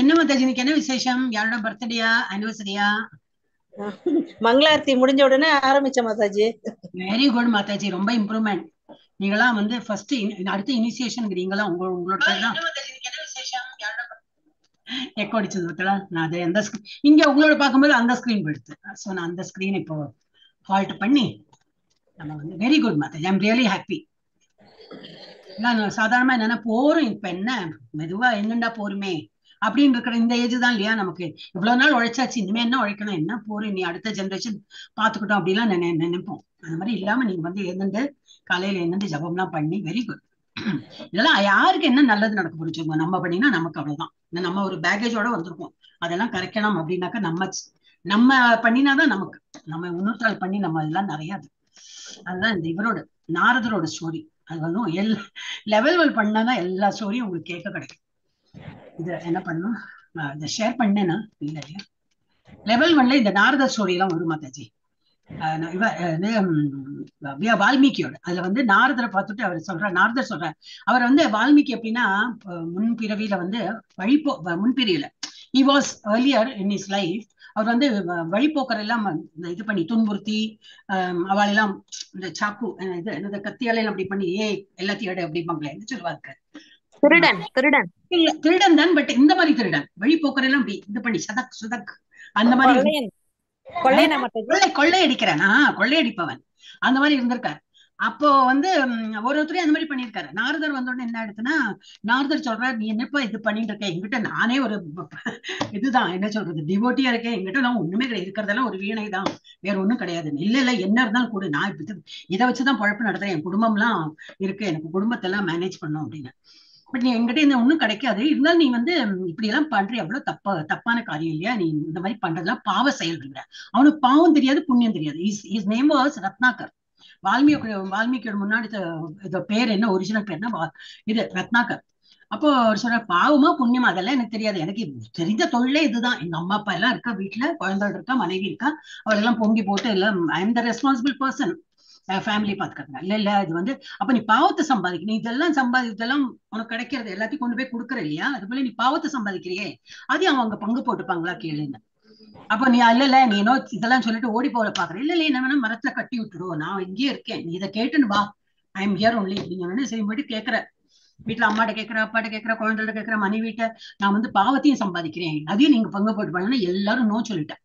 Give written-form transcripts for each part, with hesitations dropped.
என்ன மாதாஜி இன்னைக்கு என்ன விசேஷம்? யாரோட பர்த்டேயா, அனிவர்சரியா? மங்களாரத்தி முடிஞ்ச உடனே ஆரம்பிச்ச மாதாஜி. வெரி குட் மாதாஜி, ரொம்ப இம்ப்ரூவ்மெண்ட். நீங்களாம் வந்து ஃபர்ஸ்ட் அடுத்த இனிஷியேஷன் உங்களோட பேர் தான். எக்கோ அடிச்சது பார்த்தா நான் அது எந்த இங்க உங்களோட பார்க்கும்போது அந்த ஸ்கிரீன் போயிடுது. ஸோ நான் அந்த ஸ்கிரீன் இப்போ ஹால்ட் பண்ணி நம்ம வந்து very good Mataji, I'm really happy. நான் சாதாரணமா என்னன்னா போறோம், இப்ப என்ன மெதுவா என்னண்டா போருமே அப்படின்னு இருக்கிற இந்த ஏஜ் தான் இல்லையா நமக்கு. இவ்வளவு நாள் உழைச்சாச்சு, இனிமே என்ன உழைக்கணும், என்ன போறேன் நீ அடுத்த ஜென்ரேஷன் பாத்துக்கிட்டோம் அப்படிலாம் நினைப்போம். அந்த மாதிரி இல்லாம நீங்க வந்து எழுந்து காலையில எழுந்து ஜபம்லாம் பண்ணி வெரி குட். இதெல்லாம் யாருக்கு என்ன நல்லது நடக்க புரிஞ்சுக்கோங்க. நம்ம பண்ணினா நமக்கு அவ்வளவுதான். நம்ம ஒரு பேகேஜோட வந்திருக்கோம், அதெல்லாம் கரெக்டணும் அப்படின்னாக்கா நம்ம பண்ணினாதான் நமக்கு. நம்ம இன்னொருத்தாள் பண்ணி நம்ம எல்லாம் நிறைய அதுதான் இந்த இவரோட நாரதரோட ஸ்டோரி. அது வந்து லெவல் பண்ணாதான் எல்லா ஸ்டோரியும் உங்களுக்கு கேட்க கிடைக்கும். இது என்ன பண்ணும், இதை ஷேர் பண்ணேன்னா இல்லையா லெவல் 1ல இந்த நாரத ஸ்டோரி எல்லாம் வரும் மாதாஜி. வால்மீகியோட அதுல வந்து நாரதரை பார்த்துட்டு அவர் நாரதர் சொல்ற அவர் வந்து வால்மீகி எப்படின்னா முன்பிறவியில வந்து முன்பிரிவில he was earlier in his life. அவர் வந்து வழிபோக்கர் எல்லாம் இது பண்ணி துன்புறுத்தி அவள் எல்லாம் இந்த சாக்கு இது என்னது கத்தியால அப்படி பண்ணி எல்லாத்தையும் எடு அப்படிம்பாங்களே என்ன சொல்லுவாங்க, திருடன் தான். பட் இந்த மாதிரி திருடன் வழிபோக்கர் எல்லாம் அப்படி இது பண்ணி சதக் சுதக் அந்த மாதிரி கொள்ளையடிக்கிறான், கொள்ளையடிப்பவன் அந்த மாதிரி இருந்திருக்காரு. அப்போ வந்து ஒருத்தரையும் அந்த மாதிரி பண்ணிருக்காரு. நாரதர் வந்தோடனே என்ன ஆயிடுச்சுன்னா, நாரதர் சொல்றாரு நீ என்னப்பா இது பண்ணிட்டு இருக்க, என்கிட்ட நானே ஒரு இதுதான் என்ன சொல்றது டிவோட்டியா இருக்கேன், என்கிட்ட நான் ஒண்ணுமே கிடையாது, இருக்கிறதெல்லாம் ஒரு வீணை தான், வேற ஒண்ணும் கிடையாது. இல்ல என்ன இருந்தாலும் கூட நான் இதை வச்சுதான் பொழப்பு நடத்துறேன், என் குடும்பம் எல்லாம் இருக்கு, எனக்கு குடும்பத்தை எல்லாம் மேனேஜ் பண்ணும் அப்படின்னு. பட் நீ என்கிட்ட இந்த ஒண்ணும் கிடைக்காது, இருந்தாலும் நீ வந்து இப்படி எல்லாம் பண்ற எவ்வளவு தப்பான காரியம் இல்லையா, நீ இந்த மாதிரி பண்றதுலாம் பாவ செயல்கிற. அவனுக்கு பாவம் தெரியாது, புண்ணியம் தெரியாது. His name was Ratnakar. வால்மீகியோட முன்னாடி பேர் என்ன, ஒரிஜினல் பேர் என்ன, இது ரத்னாகர். அப்போ அவர் சொல்ற பாவமா புண்ணியமா அதெல்லாம் எனக்கு தெரியாது, எனக்கு தெரிஞ்ச தொழிலே இதுதான். எங்க அம்மா அப்பா எல்லாம் இருக்கா, வீட்டுல குழந்தை இருக்கா, மனைவி இருக்கா, அவள் எல்லாம் பொங்கி போட்டு எல்லாம் I am the responsible person, family பாத்துக்கிறேன். இல்ல இது வந்து அப்ப நீ பாவத்தை சம்பாதிக்க, நீ இதெல்லாம் இதெல்லாம் உனக்கு கிடைக்கிறது எல்லாத்தையும் கொண்டு போய் கொடுக்குற இல்லையா, அது போல நீ பாவத்தை சம்பாதிக்கிறியே, அதையும் அவங்க பங்கு போட்டுப்பாங்களா கேளுங்க. அப்ப நீ இல்ல நீ என்ன இதெல்லாம் சொல்லிட்டு ஓடி போல பாக்குற, இல்ல என்ன வேணா மரத்துல கட்டி விட்டுடுவோம், நான் இங்கேயே இருக்கேன், நீ இதை கேட்டுன்னு வா, ஐ எம் ஹியர் ஒன்லி அப்படின்னு சரி போயிட்டு கேட்கிற. வீட்டுல அம்மாட்ட கேட்கிற, அப்பாட்ட கேட்கிற, குழந்தைகிட்ட கேட்கிற, மனைவிட்ட நான் வந்து பாவத்தையும் சம்பாதிக்கிறேன், அதையும் நீங்க பங்கு போட்டு பண்ணணும், எல்லாரும் நோ சொல்லிட்டேன்.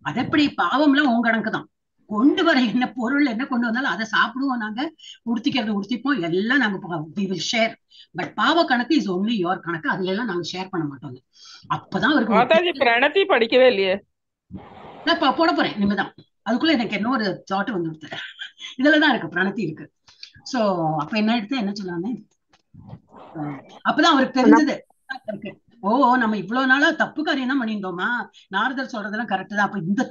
அது எப்படி பாவம் எல்லாம் உங்க கணக்கு தான், கொண்டு வர என்ன பொருள் என்ன கொண்டு வந்தாலும் அதை சாப்பிடுவோம், நாங்க உடுத்திக்கிறது உடுத்திப்போம், எல்லாம் நாங்க ஷேர். பட் பாவ கணக்கு இஸ் ஒன்லி யுவர் கணக்கு, அதுல எல்லாம் நாங்க ஷேர் பண்ண மாட்டோம். அப்பதான் அவருக்கு பிரணத்தி படிக்கவே இல்லையே, நான் போட போறேன் இனிமேதான். அதுக்குள்ள எனக்கு என்ன ஒரு தாட் வந்து இதுலதான் இருக்கு, பிரணத்தி இருக்கு. சோ அப்ப என்ன எடுத்து என்ன சொல்லாமே, அப்பதான் அவருக்கு தெரிஞ்சது ஓ நம்ம இவ்வளவு நாளா தப்பு காரியம் தான் பண்ணியிருந்தோமா, நாரதர் சொல்றதெல்லாம் கரெக்ட் தான், அப்ப இந்த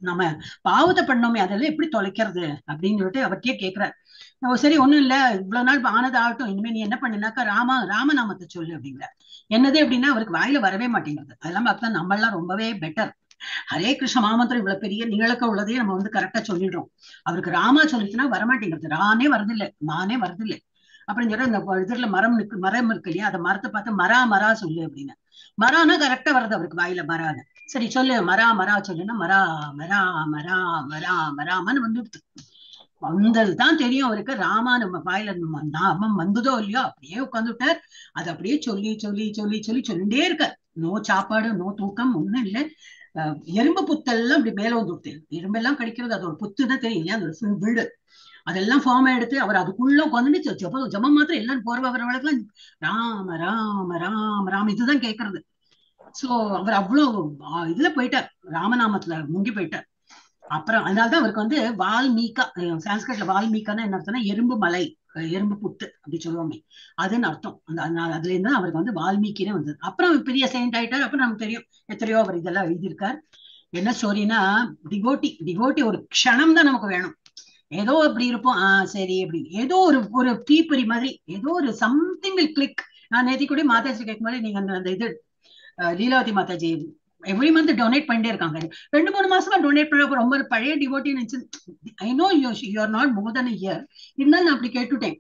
நம்ம பாவத்தை பண்ணோமே அதெல்லாம் எப்படி தொலைக்கிறது அப்படின்னு சொல்லிட்டு அவர்கிட்டயே கேட்கிறார். சரி ஒண்ணும் இல்ல, இவ்வளவு நாள் ஆனது ஆகட்டும், இனிமே நீ என்ன பண்ணுனாக்கா ராமநாமத்தை சொல்லு அப்படிங்கிற. என்னது அப்படின்னா அவருக்கு வாயில வரவே மாட்டேங்கிறது. அதெல்லாம் பார்த்தா நம்ம எல்லாம் ரொம்பவே பெட்டர். ஹரே கிருஷ்ண மாமந்திரம் இவ்வளவு பெரிய நீளக்க உள்ளதையே நம்ம வந்து கரெக்டா சொல்லிடுறோம். அவருக்கு ராமா சொல்லிச்சுன்னா வரமாட்டேங்கிறது, ரானே வருதில்லை, மானே வருதில்லை அப்படின்னு சொல்ற. இந்த இதுல மரம் இருக்கு இல்லையா, அந்த மரத்தை பார்த்து மரா சொல்லு அப்படின்னு. மரானா கரெக்டா வருது அவருக்கு வாயில மரான்னு. சரி சொல்லு மரா சொல்லுன்னா மரா மரா மரா மரா மராமன்னு வந்துடுது. வந்ததுதான் தெரியும் அவருக்கு, ராமா நம்ம வாயில நாமம் வந்ததோ இல்லையோ அப்படியே உட்காந்துட்டார். அது அப்படியே சொல்லி சொல்லி சொல்லி சொல்லி சொல்லிட்டே இருக்கார். நோ சாப்பாடு, நோ தூக்கம், ஒண்ணும் இல்லை. எறும்பு புத்தெல்லாம் அப்படி மேல வந்து விட்டு, எறும்பெல்லாம் கடிக்கிறது அதோட புத்துதான் தெரியும் இல்லையா, அதோட வீடு அதெல்லாம் ஃபார்ம் எடுத்து அவர் அதுக்குள்ள உட்காந்துட்டு ஜபம் மாத்திரம் எல்லாரும் போர்வ வரவழக்கெல்லாம் ராம ராம ராம ராம இதுதான் கேட்கறது. சோ அவர் அவ்வளவு இதுல போயிட்டார், ராமநாமத்துல முங்கி போயிட்டார். அப்புறம் அதனாலதான் அவருக்கு வந்து வால்மீகா, சான்ஸ்கிரிட்ல வால்மீகான்னு என்ன அர்த்தம்னா எறும்பு மலை, எறும்பு புத்து அப்படி சொல்லுவோமே அதுன்னு அர்த்தம். அதனால அதுல இருந்து அவருக்கு வந்து வால்மீகின்னு வந்தது. அப்புறம் பெரிய செயின்ட் ஆயிட்டார். அப்புறம் நமக்கு தெரியும் எத்தனையோ அவர் இதெல்லாம் எழுதியிருக்கார். என்ன ஸ்டோரினா, டிவோட்டி ஒரு க்ஷணம் தான் நமக்கு வேணும். ஏதோ அப்படி இருப்போம், சரி அப்படி ஏதோ ஒரு தீப்பொறி மாதிரி ஏதோ ஒரு சம்திங் வில் கிளிக். நான் நேத்தி கூட மாதாஜி கேட்கும் போது நீங்க அந்த இது Leelavathi Mataji every month donate பண்ணிட்டே இருக்காங்க. 2-3 மாசமா டொனேட் பண்ண ரொம்ப பழைய டிவோட்டின்னு. I know you are not more than year, இருந்தாலும் நான் அப்படி கேட்டுட்டேன்.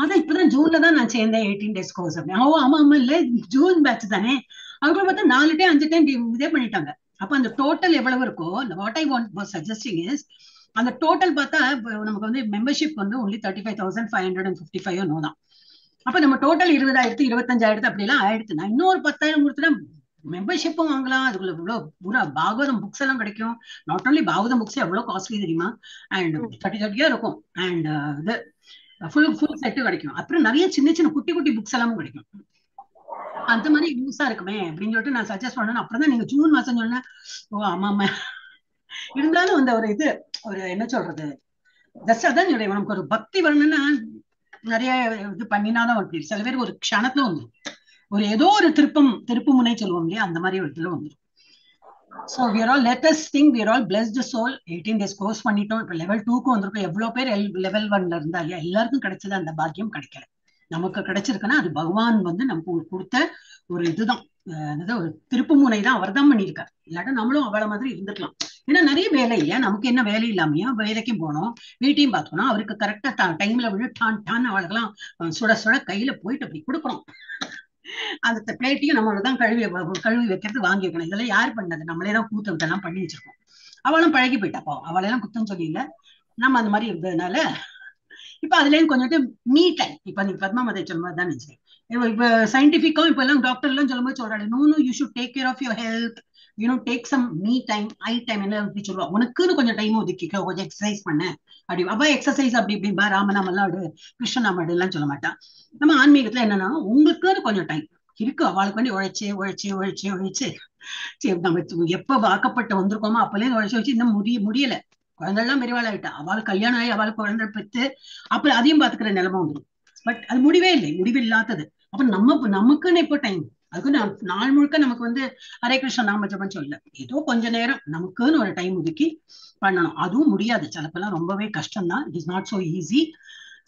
அதான் இப்பதான் ஜூன்ல தான் நான் சேர்ந்தேன் 18 days கோர்ஸ் அப்படின்னு. ஆமா இல்ல ஜூன் பேட்ச் தானே, அதுக்குள்ள பார்த்தா 4 டைம் 5 டைம் இதே பண்ணிட்டாங்க. அப்ப அந்த டோட்டல் எவ்வளவு இருக்கோ, what I want suggesting is, அந்த டோட்டல் பார்த்தா நமக்கு வந்து மெம்பர்ஷிப் வந்து ஒன்லி 35,555 நோ தான். அப்ப நம்ம டோட்டல் 20,000 25,000 அப்படி எல்லாம் ஆயிடுத்து. நான் இன்னொரு 10,000 கொடுத்துட்டா மெம்பர்ஷிப்பும் வாங்கலாம். அதுக்குள்ள இவ்வளவு பூரா பாகவதம் புக்ஸ் எல்லாம் கிடைக்கும். நாட் ஓன்லி பாகவதம் புக்ஸ் எவ்வளவு காஸ்ட்லி தெரியுமா, அண்ட் 30 இருக்கும். அண்ட் இது ஃபுல் செட்டு கிடைக்கும். அப்புறம் நிறைய சின்ன சின்ன குட்டி குட்டி புக்ஸ் எல்லாமும் கிடைக்கும். அந்த மாதிரி யூஸா இருக்குமே அப்படின்னு சொல்லிட்டு நான் சஜஸ்ட் பண்ணேன். அப்புறம் தான் நீங்க ஜூன் மாசம் சொன்னேன். ஓ ஆமா ஆமா. இருந்தாலும் அந்த ஒரு இது, ஒரு என்ன சொல்றது, ஜஸ்ட் அதான் சொல்றேன், நமக்கு ஒரு பக்தி வரணும்னா நிறைய இது பண்ணினாதான் அப்படி. சில பேருக்கு ஒரு க்ஷணத்துல வந்துடும், ஒரு ஏதோ ஒரு திருப்பு முனை சொல்லுவோம் இல்லையா, அந்த மாதிரி ஒரு இதுல வந்துடும். So we are all, let us think we are all blessed soul. 18 days course பண்ணிட்டோம். இப்ப லெவல் 2க்கு வந்திருக்கோம். எவ்வளவு பேர் லெவல் 1ல இருந்தா இல்லையா, எல்லாருக்கும் கிடைச்சது அந்த பாக்கியம் கிடைக்கல. நமக்கு கிடைச்சிருக்குன்னா அது பகவான் வந்து நமக்கு கொடுத்த ஒரு இதுதான், ஒரு திருப்பு முனை தான். அவர் தான் பண்ணியிருக்காரு. இல்லாட்டா நம்மளும் அவள மாதிரி இருந்துக்கலாம். ஏன்னா நிறைய வேலை இல்லையா, நமக்கு என்ன வேலை இல்லாமையா, வேலைக்கும் போனோம், வீட்டையும் பார்த்தோம்னா அவருக்கு கரெக்டா டைம்ல விழு டான் அவளுக்கெல்லாம் சுட சுட கையில போயிட்டு அப்படி கொடுக்கணும். அந்த பிளேட்டையும் நம்மளதான் கழுவி வைக்கிறது, வாங்கி வைக்கணும். இதெல்லாம் யார் பண்ணது? நம்மளே தான் கூத்த விட்டெல்லாம் பண்ணி வச்சிருக்கோம். அவளும் பழகி போயிட்டாப்போ, அவளெல்லாம் குத்தம் சொல்லி இல்ல, நம்ம அந்த மாதிரி இருந்ததுனால இப்ப அதுலயும் கொஞ்சம் மீ டைம். இப்ப நீ பத்மாவதி சொல்லும் போது தான் நினைச்சேன், இப்ப சயின்டிபிக்கும் இப்ப எல்லாம் டாக்டர் எல்லாம் சொல்லும் போது சொல்றாங்க, no you should take care of your health, take some me time, I time. என்ன அப்படி சொல்லுவா, உனக்குன்னு கொஞ்சம் டைம் ஒதுக்கிக்க, கொஞ்சம் எக்ஸசைஸ் பண்ண அப்படி. அப்ப எக்ஸசைஸ் அப்படி இப்படிம்பா, ராமநாம எல்லாம் ஆடு, கிருஷ்ணநாம எல்லாம் சொல்ல மாட்டான். நம்ம ஆன்மீகத்துல என்னன்னா, உங்களுக்குன்னு கொஞ்சம் டைம் இருக்கு. அவளுக்கு வேண்டி உழைச்சு சரி, நம்ம எப்ப வாக்கப்பட்டு வந்திருக்கோமோ அப்பலேருந்து உழைச்சு இன்னும் முடியல. குழந்தைலாம் பெரியவாள் ஆயிட்டா, அவளுக்கு கல்யாணம் ஆகி அவளுக்கு குழந்தை பெற்று அப்புறம் அதையும் பாத்துக்கிற நிலைமை வந்துடும். பட் அது முடிவே இல்லை, முடிவு இல்லாதது. அப்ப நமக்குன்னு இப்போ டைம், அதுக்கு நாள் முழுக்க நமக்கு வந்து ஹரே கிருஷ்ண நாம ஜபம் சொல்ல, ஏதோ கொஞ்ச நேரம் நமக்குன்னு ஒரு டைம் ஒதுக்கி பண்ணணும். அதுவும் முடியாது, சிலப்பெல்லாம் ரொம்பவே கஷ்டம் தான். It is not so easy.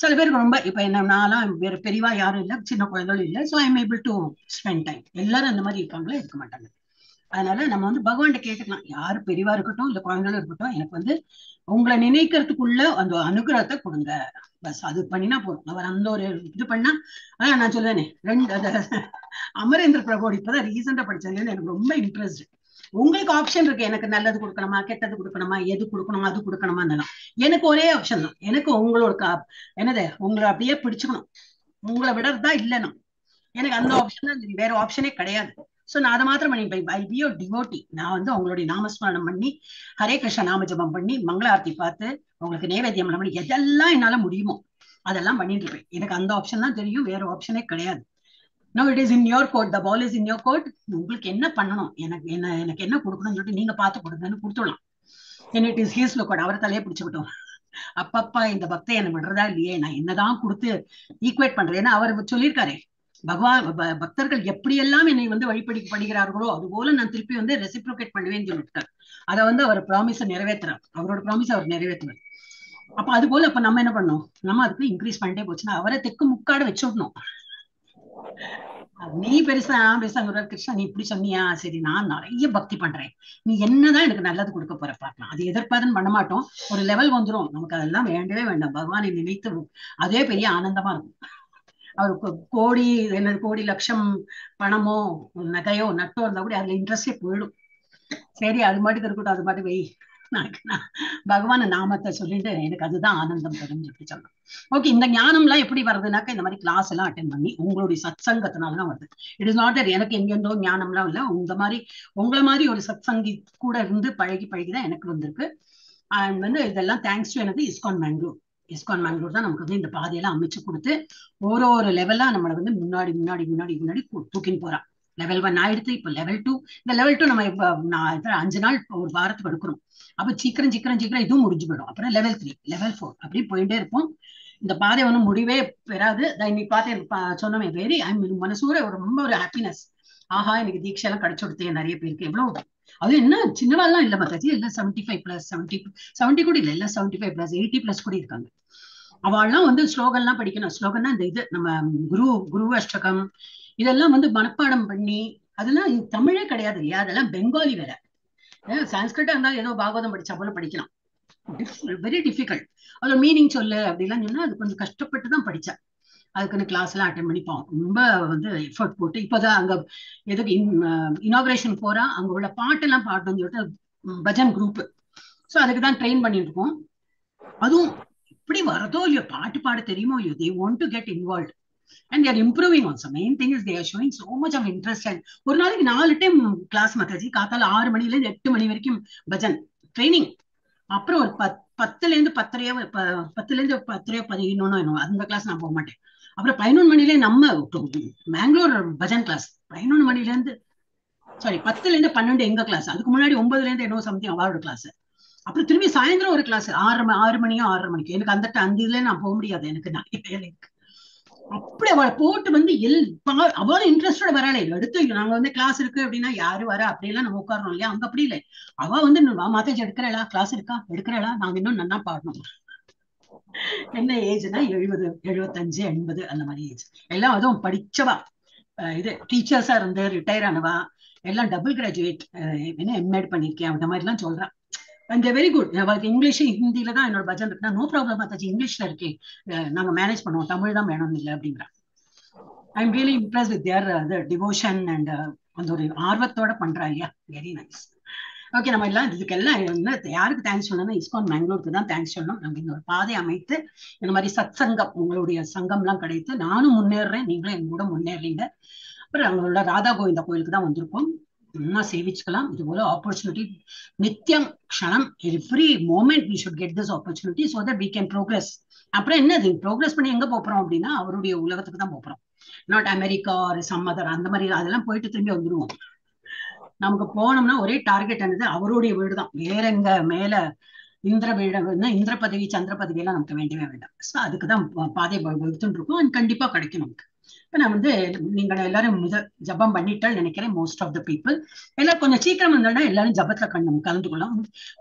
சில பேருக்கு ரொம்ப, இப்ப என்ன நான்லாம் வேற பெரியவா யாரும் இல்லை, சின்ன குழந்தைகளும் இல்லை. So I am able to spend time. எல்லாரும் அந்த மாதிரி இருக்காங்களே, இருக்க மாட்டாங்க. அதனால நம்ம வந்து பகவான்கிட்ட கேட்டுக்கலாம், யாரு பெரியவா இருக்கட்டும் இல்ல குழந்தைகளும் இருக்கட்டும், எனக்கு வந்து உங்களை நினைக்கிறதுக்குள்ள அந்த அனுகிரகத்தை கொடுங்க, பஸ் அது பண்ணினா போதும். அவர் அந்த ஒரு இது பண்ணா, அதான் நான் சொல்லுவேனே, அமரேந்திர பிரபு இப்பதான் ரீசெண்டா படிச்சேன், எனக்கு ரொம்ப இன்ட்ரெஸ்ட். உங்களுக்கு ஆப்ஷன் இருக்கு, எனக்கு நல்லது கொடுக்கணுமா கெட்டது கொடுக்கணுமா, எது கொடுக்கணுமா அது கொடுக்கணுமா. எனக்கு ஒரே ஆப்ஷன் தான், எனக்கு உங்களோட என்னது, உங்களை அப்படியே பிடிச்சுக்கணும், உங்களை விடறதா இல்லைன்னா. எனக்கு அந்த ஆப்ஷன் தான், வேற ஆப்ஷனே கிடையாது. சோ நான் அதை மாத்திரம் பண்ணிப்பேன். I be your devotee. நான் வந்து உங்களுடைய நாமஸ்மரணம் பண்ணி, ஹரே கிருஷ்ண நாம ஜபம் பண்ணி, மங்களாரத்தி பார்த்து, உங்களுக்கு நேவேத்தியம் பண்ணி, எதெல்லாம் என்னால முடியுமோ அதெல்லாம் பண்ணிட்டு இருப்பேன். எனக்கு அந்த ஆப்ஷன் தான் தெரியும், வேற ஆப்ஷனே கிடையாது. No, it is in your court, the ball is in your court. உங்களுக்கு என்ன பண்ணணும், எனக்கு என்ன கொடுக்கணும்னு சொல்லிட்டு நீங்க பார்த்து கொடுங்கன்னு கொடுத்துடலாம். It is his court. அவரை தலையே பிடிச்சுக்கிட்டோம். அப்பப்பா இந்த பக்தை என்ன விடுறதா இல்லையே, நான் என்னதான் கொடுத்து ஈக்குவேட் பண்றேன். ஏன்னா அவர் சொல்லியிருக்காரு, பகவான் பக்தர்கள் எப்படியெல்லாம் என்னை வந்து வழிபடுகிறார்களோ அதுபோல நான் திருப்பி வந்து ரெசிப்ரோகேட் பண்ணுவேன்னு சொல்லிட்டார். அதை வந்து அவர் ப்ராமிஸை நிறைவேற்றுறார், அவரோட ப்ராமிஸ் அவர் நிறைவேற்றுவார். அப்ப அது போல அப்ப நம்ம என்ன பண்ணோம், நம்ம அதுக்கு இன்க்ரீஸ் பண்ணிட்டே போச்சுன்னா அவரை தெக்கு முக்காடு வச்சு விடணும். நீ பெருசா பெருசாங்க கிருஷ்ணா, நீ இப்படி சொன்னியா, சரி நான் நிறைய பக்தி பண்றேன், நீ என்னதான் எனக்கு நல்லது கொடுக்க போற பார்க்கலாம். அது எதிர்பார்த்துன்னு பண்ண மாட்டோம். ஒரு லெவல் வந்துடும், நமக்கு அதெல்லாம் வேண்டவே வேண்டாம். பகவானை நினைத்து அதே பெரிய ஆனந்தமா இருக்கும். அவருக்கு கோடி லட்சம் பணமோ நகையோ நட்டோ இருந்தா கூட அதுல இன்ட்ரெஸ்டே போயிடும். சரி அது மாட்டுக்கு இருக்கட்டும், அது மாட்டு வை, பகவான நாமத்தை சொல்லிட்டு எனக்கு அதுதான் ஆனந்தம் தரும் சொல்லி சொல்லலாம். ஓகே, இந்த ஞானம் எல்லாம் எப்படி வருதுனாக்கா, இந்த மாதிரி கிளாஸ் எல்லாம் அட்டென்ட் பண்ணி உங்களுடைய சத் சங்கத்தினாலதான் வருது. இட் இஸ் நாட் எனக்கு எங்கெந்தோ ஞானம் எல்லாம் இல்ல, உங்களை மாதிரி ஒரு சத் சங்கி கூட இருந்து பழகிதான் எனக்கு வந்திருக்கு. அண்ட் வந்து இதெல்லாம் தேங்க்ஸ் டு எனது இஸ்கான் மேங்களூர் தான் நமக்கு வந்து இந்த பாதையெல்லாம் அமைச்சு கொடுத்து ஒரு லெவலா நம்மளை வந்து முன்னாடி தூக்கின்னு போறா. லெவல் 1 ஆயிடுத்து, இப்ப லெவல் 2. இந்த லெவல் 2 நம்ம இப்ப 5 நாள் ஒரு வாரத்துக்கு எடுக்கிறோம். அப்ப சீக்கிரம் இதுவும் முடிஞ்சு போயிடும். அப்புறம் லெவல் 3, லெவல் 4 அப்படி போயிட்டே இருப்போம். இந்த பாதை ஒன்றும் முடிவே பெறாது. இன்னைக்கு பார்த்தேன் சொன்னமே, வெரி மனசூர ரொம்ப ஒரு ஹாப்பினஸ். ஆஹா, எனக்கு தீட்சை எல்லாம் கிடைச்சு கொடுத்தேன் நிறைய பேருக்கு. எவ்வளவு அது என்ன சின்னவாள்லாம் இல்ல மாதாஜி, எல்லாம் 75+70 கூட இல்ல, எல்லாம் 75+, 80+ கூட இருக்காங்க. அவள்லாம் வந்து ஸ்லோகன்லாம் படிக்கணும். ஸ்லோகன்னா இந்த இது நம்ம குரு அஷ்டகம் இதெல்லாம் வந்து மனப்பாடம் பண்ணி, அதெல்லாம் தமிழே கிடையாது இல்லையா, அதெல்லாம் பெங்காலி வேற. சான்ஸ்கிரிட்டா இருந்தாலும் ஏதோ பாகவதம் படிச்சா போல படிக்கலாம், வெரி டிஃபிகல்ட். அதோட மீனிங் சொல்லு அப்படிலாம் சொன்னா அது கொஞ்சம் கஷ்டப்பட்டு தான் படிச்சா. அதுக்குன்னு கிளாஸ் எல்லாம் அட்டன் பண்ணிப்போம். ரொம்ப வந்து எஃபர்ட் போட்டு இப்பதான் அங்க எதுக்கு இனாகிரேஷன் போறா அங்க உள்ள பாட்டெல்லாம் பாடணும்னு சொல்லிட்டு பஜன் குரூப். ஸோ அதுக்கு தான் ட்ரெயின் பண்ணிட்டு இருக்கோம். அதுவும் இப்படி வரதோ இல்லையோ பாட்டு பாட தெரியுமோ இல்லையோ they want to get involve and they're improving also. Main thing is they are showing so much of interest. And ஒரு நாளைக்கு 4 டைம் கிளாஸ் மாதாஜி. காத்தால 6 மணில இருந்து 8 மணி வரைக்கும் பஜன் ட்ரைனிங். அப்புறம் ஒரு 10ல இருந்து 10:30 10ல இருந்து 10:30 11 அந்த கிளாஸ் நான் போக மாட்டேன். அப்புறம் 11 மணிலே நம்ம பெங்களூர் பஜன் கிளாஸ் 11 மணில இருந்து சாரி 10ல இருந்து 12 எங்க கிளாஸ். அதுக்கு முன்னாடி 9ல இருந்து என்னோ சம்திங் அவளோட கிளாஸ். அப்புறம் திரும்பி சாயந்தரம் ஒரு கிளாஸ் 6 மணியோ 6:30 மணிக்கு. எனக்கு அந்த இதுல நான் போக முடியாது, எனக்கு நிறைய வேலை இருக்கு. அப்படி அவளை போட்டு வந்து அவளும் இன்ட்ரெஸ்டோட வராளே. எடுத்து நாங்க வந்து கிளாஸ் இருக்கு அப்படின்னா யாரு வர அப்படியெல்லாம் நம்ம உட்காரணும் இல்லையா, அங்க அப்படி இல்லை. அவ வந்து மாதாஜி எடுக்கிறா கிளாஸ் இருக்கா எடுக்கிறா, நாங்க இன்னும் நல்லா பாடணும். என்ன ஏஜ்னா 70 75 80 அந்த மாதிரி ஏஜ். எல்லாம் அதுவும் படிச்சவா, இது டீச்சர்ஸா இருந்து ரிட்டையர் ஆனவா, எல்லாம் டபுள் கிராஜுவேட், என்ன எம்எட் பண்ணிருக்கேன் அந்த மாதிரி எல்லாம் சொல்றான். And very good. அவளுக்கு இங்கிலீஷ் ஹிந்தியில தான் என்னோட பஜன் இருக்குன்னா நோ ப்ராப்ளம் மாதாஜி, இங்கிலீஷ்ல இருக்கே நாங்க மேனேஜ் பண்ணுவோம், தமிழ் தான் வேணும் இல்லை அப்படிங்கிறா. I am really Impress with their devotion and அந்த ஒரு ஆர்வத்தோட பண்றா இல்லையா. Very nice. ஓகே, நம்ம எல்லாம் இதுக்கெல்லாம் என்ன யாருக்கு தேங்க்ஸ் சொல்லணும்னா இஸ்கான் பெங்களூருக்கு தான் தேங்க்ஸ் சொல்லணும். நம்ம இந்த ஒரு பாதை அமைத்து இந்த மாதிரி சத் சங்கம் உங்களுடைய சங்கம் எல்லாம் கிடைத்து நானும் முன்னேறேன், நீங்களும் என் கூட முன்னேறீங்க. அப்புறம் அவங்களோட ராதா கோவிந்தா கோயிலுக்கு தான் வந்திருக்கோம், இன்னும் சேவிச்சுக்கலாம். இது போல ஆப்பர்ச்சுனிட்டி நித்தியம் க்ஷணம் every moment we should get this opportunity so that we can progress. அப்புறம் என்னது ப்ரோக்ரஸ் பண்ணி எங்க போறோம் அப்படின்னா அவருடைய உலகத்துக்கு தான் போறோம். நாட் அமெரிக்கா ஒரு சம் அதர் அந்த மாதிரி அதெல்லாம் போயிட்டு திரும்பி வந்துருவோம். நமக்கு போனோம்னா ஒரே டார்கெட் என்னது, அவருடைய வீடு தான். வேற எங்க மேல இந்திர வீடு இந்திர பதவி சந்திர பதவி எல்லாம் நமக்கு வேண்டவே வேண்டாம். ஸோ அதுக்குதான் பாதை எடுத்துட்டு இருக்கோம். அது கண்டிப்பா கிடைக்கும் நமக்கு. இப்ப நான் வந்து நீங்க எல்லாரும் ஜபம் பண்ணிட்டால் நினைக்கிறேன். மோஸ்ட் ஆஃப் த பீப்புள் எல்லாரும் கொஞ்சம் சீக்கிரம் வந்தோம்னா எல்லாரும் ஜபத்துல கலந்து கொள்ளலாம்.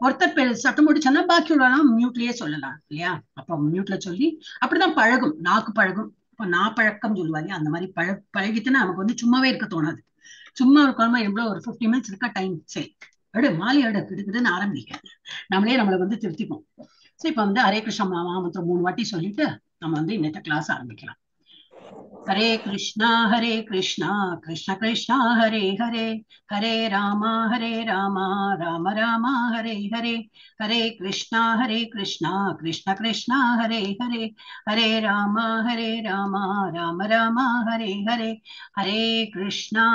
ஒருத்தர் சத்தம் போட்டு சொன்னா பாக்கி உள்ளலாம் மியூட்லயே சொல்லலாம் இல்லையா. அப்ப மியூட்ல சொல்லி அப்படிதான் பழகும், நாக்கு பழகும். இப்போ நான் பழக்கம் சொல்லுவாங்க, அந்த மாதிரி பழகிட்டுன்னா நமக்கு வந்து சும்மாவே இருக்க தோணாது. சும்மா ஒரு குழம்பு எவ்வளவு ஒரு 50 மினிட்ஸ் இருக்கா டைம், சரி எடு மாலை எடு கிடுக்குதுன்னு ஆரம்பிக்க நம்மளை வந்து திருத்திப்போம். சரி, இப்ப வந்து ஹரே கிருஷ்ணா மந்திரம் 3 வாட்டி சொல்லிட்டு நம்ம வந்து இன்னத்த கிளாஸ் ஆரம்பிக்கலாம். हरे कृष्णा कृष्णा कृष्णा हरे हरे, हरे राम राम राम हरे हरे, हरे कृष्णा कृष्णा कृष्णा हरे हरे, हरे राम राम राम हरे हरे, हरे कृष्णा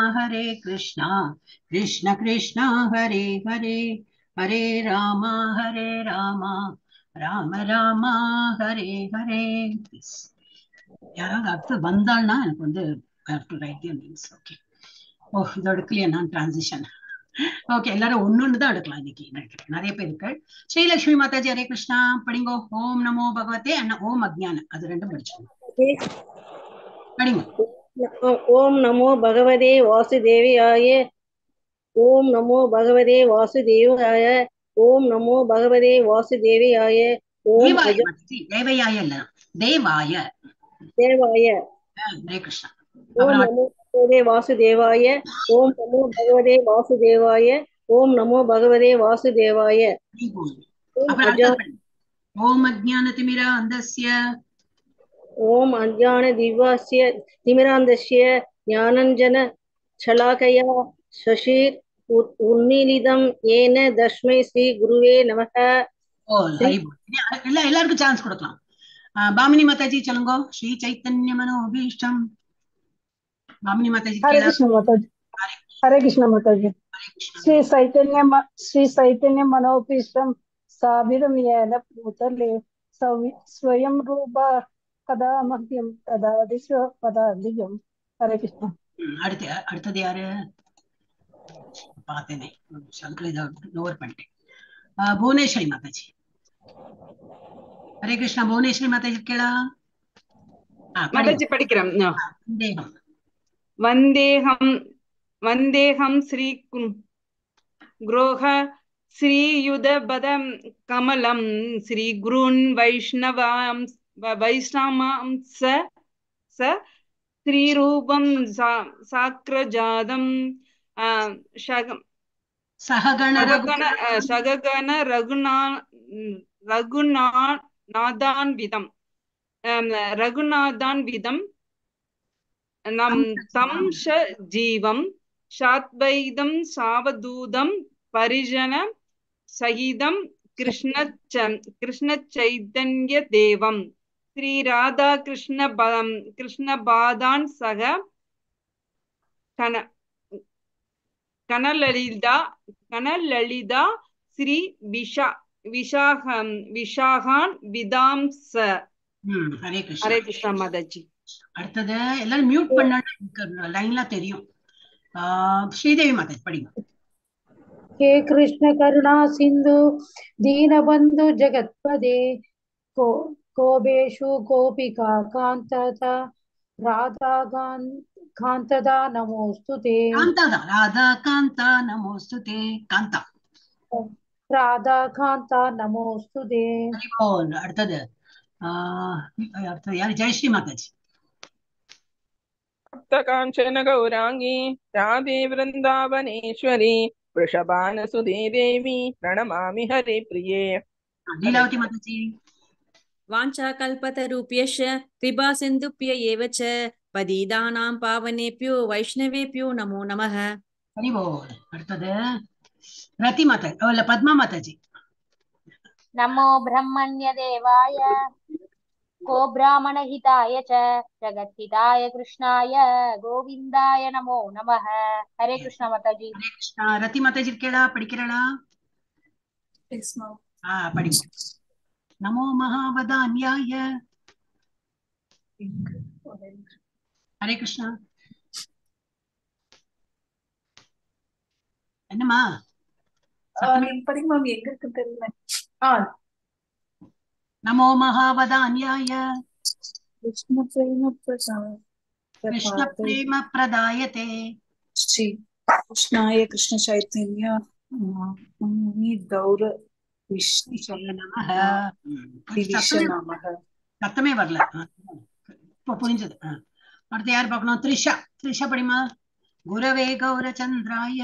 कृष्णा कृष्णा हरे हरे, हरे राम राम राम हरे हरे. யாராவது அடுத்து வந்தாள்னா எனக்கு வந்து ஓகே. ஓ, இது எடுக்கலையா நான் டிரான்சிஷன். ஓகே, எல்லாரும் ஒன்னொன்னு தான் எடுக்கலாம் இன்னைக்கு நினைக்கிறேன். நிறைய பேர் இருக்கு. ஸ்ரீலட்சுமி மாதாஜி ஹரே கிருஷ்ணா படிங்கோ. ஓம் நமோ பகவதே அண்ணா ஓம் அஜ்ஞான அது ரெண்டும் படிச்சோம் படிங்க. ஓம் நமோ பகவதே வாசுதேவாய, ஓம் நமோ பகவதே வாசுதேவாய, ஓம் நமோ பகவதே வாசுதேவாய, ஓம் தேவயாய இல்ல தேவாய தேவாய. ஹரே கிருஷ்ணா. ஓம் நமோ பகவதே வாசுதேவாய, ஓம் நமோ பகவதே வாசுதேவாய, ஓம் நமோ பகவதே வாசுதேவாய. ஓம் அஜ்ஞான திமிரா அந்தஸ்ய, ஓம் அஜ்ஞான திவ்யாஸ்ய திமிராந்தஸ்ய ஞானஞ்சன சலாகயா சஷீர் உன்மிலிதம் ஏன தஸ்மை ஸ்ரீ குருவே நமக. ஓ ஹரி எல்லாருக்கும் சான்ஸ் கொடுக்கலாம். பாமினி மாதாஜி சொல்லுங்க. ஸ்ரீ சைத்தன்ய மனோபீஷ்டம். பாமினி மாதாஜி. हरे कृष्ण माताजी, हरे कृष्ण माताजी. श्री चैतन्य मनोभीष्टम साभिरम येन भूतले स्वयं रूप कदा मह्यम तदा दिश्व पदा दिव्यम. हरे कृष्ण. அடுத்தது யாரு பார்த்தேனே, லோவர் பண்ணிட்டேன். புவனேஸ்வரி மாதாஜி. ஹரே கிருஷ்ணா. புவனேஸ்வரி மாதாஜி கேளா மாதாஜி படிக்கிறோம். வந்தேகம் வந்தேகம் ஸ்ரீ குரோஹ ஸ்ரீயுதபதம் கமலம் ஸ்ரீ குருன் வைஷ்ணவாம்ச ஸ்ரீரூபம் சாக்ரஜாதம் சககண ரகுநாதான்விதம் ரகுநாதான்விதம் நம் தம் ஷ ஜீவம் சாத்வைதம் சாவதூதம் பரிஜன சகிதம் கிருஷ்ண சைதன்ய தேவம் ஸ்ரீ ராதா கிருஷ்ண பாதான் சக கனலலிதா ஸ்ரீ விஷாகான் விதாம்ச. ஹரே கிருஷ்ணா. ஹரே கிருஷ்ணா மாதாஜி. அடுத்தது எல்லாரும் மியூட் பண்ண லைன்ல தெரியும். ஸ்ரீதேவி மாதாஜி படிங்க. हे कृष्ण करुणा सिंधु दीनबंधु जगत्पदे गोपेषु गोपिका कांतदा राधा कांतदा नमोस्तुते. காந்தாதா ராதா காந்தா நமோஸ்துதே. காந்தா राधा कांता नमोस्तुते. அடுத்தது யாரு? ஜெயஸ்ரீ மாதாஜி. कांचन गौरांगी राधे वृंदावनेश्वरी वृषभानुसुते देवी प्रणमामि हरे प्रिये. லீலாவதி மாதாஜி. वाञ्छाकल्पतरुभ्यश्च कृपा सिन्धुभ्य एव च पतितानां पावनेभ्यो वैष्णवेभ्यो नमो नमः. ஹரி போல். அடுத்தது ரதி மாதாஜி இல்ல பத்மா மாதாஜி. नमो ब्रह्मण्य देवाय को ब्राह्मण हिताय च जगद्हिताय कृष्णाय गोविंदाय नमो नमः. हरे कृष्ण माताजी. ஹரே கிருஷ்ணா. ரதி மாதாஜி இருக்கேடா? படிக்கிறடா? படிங்க. நமோ மகாவதான்யாய. ஹரே கிருஷ்ணா. என்னம்மா படிங்க மாமி, எங்க இருக்குன்னு தெரியல. நமோ மகாவதான்யாய கிருஷ்ண பிரேம பிரதாயதே ஸ்ரீ கிருஷ்ணாய கிருஷ்ண சைத்தன்ய கௌர நமஹ. நமக. சத்தமே வரல. இப்ப புரிஞ்சது. அடுத்து யார் பார்க்கணும்? த்ரிஷா. த்ரிஷா படிமா. குரவே கௌரச்சந்திராய.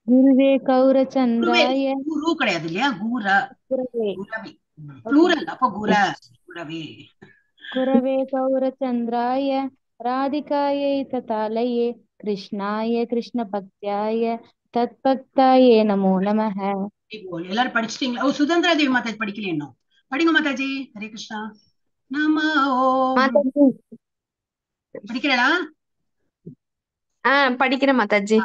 குருவே கௌரச்சந்திராய. குரு கிடையாது இல்லையா? குரவே. ப்ளூரல். அப்ப குரவே. குரவே கௌரச்சந்திராய ராதிகாயை ததாலயே கிருஷ்ணாய கிருஷ்ண பக்தியாய தத்பக்தாயே நமோ நமஹ. எல்லாரும் படிச்சிட்டீங்களா? ஓ, சுதந்திரா தேவி மாதாஜி படிக்கல இன்னும். படிங்க மாதாஜி. ஹரே கிருஷ்ணா. நமோ படிக்கிறா? படிக்கிறேன் மாதாஜி.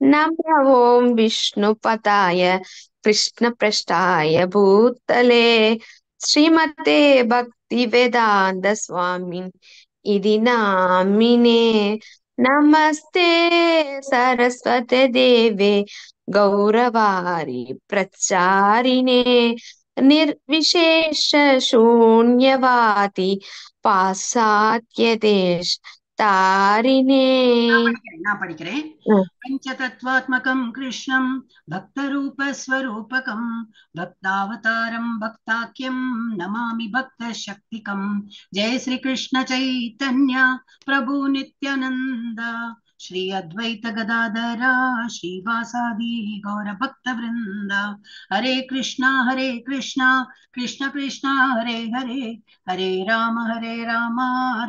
நமோ ஓம் விஷ்ணு பதாய கிருஷ்ண பிரஷ்டாய பூத்தலே ஸ்ரீமதே பக்தி வேதாந்த சுவாமின் இதி நாமினே. நமஸ்தே சரஸ்வதி தேவே கௌரவாரி பிரச்சாரிணே நிர்விசேஷ சூன்யவாதி பாசாத்ய தேஷ் தாரிணே. நான் படிக்கிறேன். பஞ்சதத்வாத்மகம் கிருஷ்ணம் பக்தரூப ஸ்வரூபகம் பக்தாவதாரம் பக்தாக்கியம் நமாமி பக்த சக்திகம். ஜெய ஸ்ரீ கிருஷ்ண சைத்தன்ய பிரபு நித்யானந்த श्री अद्वैत गदाधरा श्रीवासादि गौर भक्त वृंद. हरे कृष्णा कृष्ण कृष्ण हरे हरे हरे राम